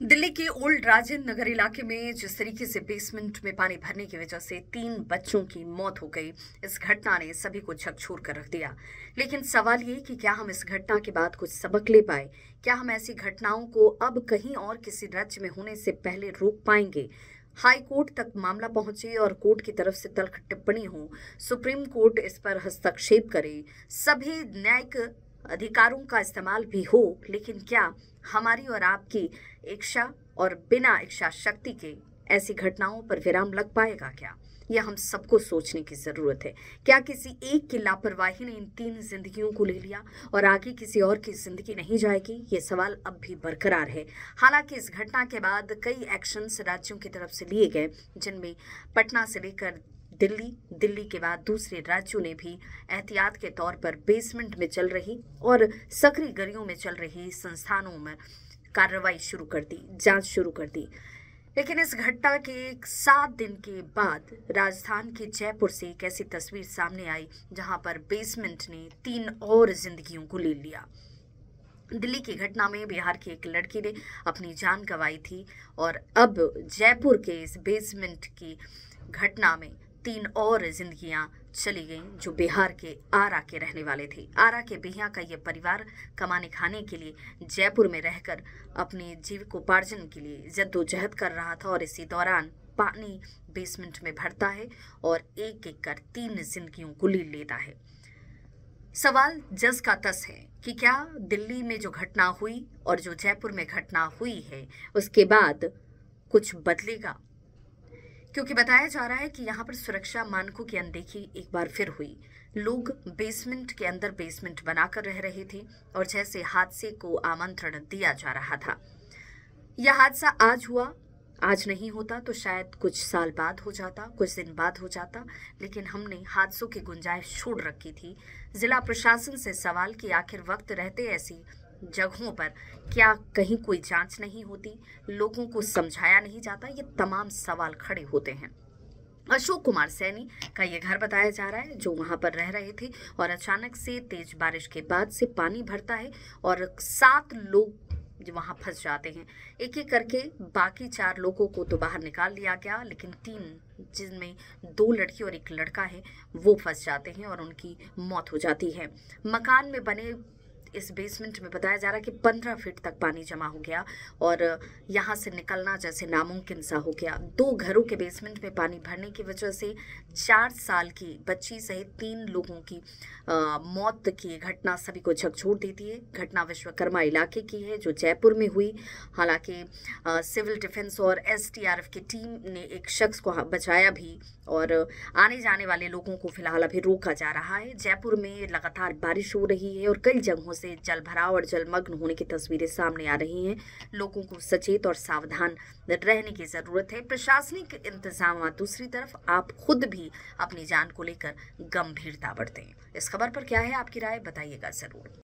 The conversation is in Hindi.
दिल्ली के ओल्ड राजेंद्र नगर इलाके में जिस तरीके से बेसमेंट में पानी भरने की वजह से 3 बच्चों की मौत हो गई, इस घटना ने सभी को झकझोर कर रख दिया। लेकिन सवाल ये कि क्या हम इस घटना के बाद कुछ सबक ले पाए? क्या हम ऐसी घटनाओं को अब कहीं और किसी राज्य में होने से पहले रोक पाएंगे? हाई कोर्ट तक मामला पहुंचे और कोर्ट की तरफ से तल्ख टिप्पणी हो, सुप्रीम कोर्ट इस पर हस्तक्षेप करे, सभी न्यायिक अधिकारों का इस्तेमाल भी हो, लेकिन क्या हमारी और आपकी इच्छा और बिना इच्छा शक्ति के ऐसी घटनाओं पर विराम लग पाएगा क्या? यह हम सबको सोचने की जरूरत है। क्या किसी एक की लापरवाही ने इन 3 जिंदगियों को ले लिया और आगे किसी और की जिंदगी नहीं जाएगी? ये सवाल अब भी बरकरार है। हालांकि इस घटना के बाद कई एक्शंस राज्यों की तरफ से लिए गए, जिनमें पटना से लेकर दिल्ली के बाद दूसरे राज्यों ने भी एहतियात के तौर पर बेसमेंट में चल रही और सक्रिय गलियों में चल रही संस्थानों में कार्रवाई शुरू कर दी, जांच शुरू कर दी। लेकिन इस घटना के 7 दिन के बाद राजस्थान के जयपुर से एक ऐसी तस्वीर सामने आई जहां पर बेसमेंट ने 3 और जिंदगियों को ले लिया। दिल्ली की घटना में बिहार की एक लड़की ने अपनी जान गंवाई थी और अब जयपुर के इस बेसमेंट की घटना में 3 और जिंदगियां चली गईं जो बिहार के आरा के रहने वाले थे। आरा के बिहिया का ये परिवार कमाने खाने के लिए जयपुर में रहकर अपने जीविकोपार्जन के लिए जद्दोजहद कर रहा था और इसी दौरान पानी बेसमेंट में भरता है और एक एक कर 3 जिंदगियों को ले लेता है। सवाल जस का तस है कि क्या दिल्ली में जो घटना हुई और जो जयपुर में घटना हुई है उसके बाद कुछ बदलेगा? क्योंकि बताया जा रहा है कि यहाँ पर सुरक्षा मानकों की अनदेखी एक बार फिर हुई। लोग बेसमेंट के अंदर बेसमेंट बनाकर रह रहे थे और जैसे हादसे को आमंत्रण दिया जा रहा था। यह हादसा आज हुआ, आज नहीं होता तो शायद कुछ साल बाद हो जाता, कुछ दिन बाद हो जाता, लेकिन हमने हादसों की गुंजाइश छोड़ रखी थी। जिला प्रशासन से सवाल कि आखिर वक्त रहते ऐसी जगहों पर क्या कहीं कोई जांच नहीं होती, लोगों को समझाया नहीं जाता? ये तमाम सवाल खड़े होते हैं। अशोक कुमार सैनी का ये घर बताया जा रहा है जो वहां पर रह रहे थे और अचानक से तेज बारिश के बाद से पानी भरता है और 7 लोग वहां फंस जाते हैं। एक एक करके बाकी 4 लोगों को तो बाहर निकाल लिया गया, लेकिन 3 जिनमें 2 लड़की और 1 लड़का है वो फंस जाते हैं और उनकी मौत हो जाती है। मकान में बने इस बेसमेंट में बताया जा रहा है कि 15 फीट तक पानी जमा हो गया और यहाँ से निकलना जैसे नामुमकिन सा हो गया। 2 घरों के बेसमेंट में पानी भरने की वजह से 4 साल की बच्ची सहित 3 लोगों की मौत की घटना सभी को झकझोर देती है। घटना विश्वकर्मा इलाके की है जो जयपुर में हुई। हालांकि सिविल डिफेंस और एसडीआरएफ की टीम ने एक शख्स को बचाया भी और आने जाने वाले लोगों को फिलहाल अभी रोका जा रहा है। जयपुर में लगातार बारिश हो रही है और कई जगहों से जलभराव और जलमग्न होने की तस्वीरें सामने आ रही हैं। लोगों को सचेत और सावधान रहने की जरूरत है। प्रशासनिक इंतजाम दूसरी तरफ, आप खुद भी अपनी जान को लेकर गंभीरता बरतें। इस खबर पर क्या है आपकी राय, बताइएगा जरूर।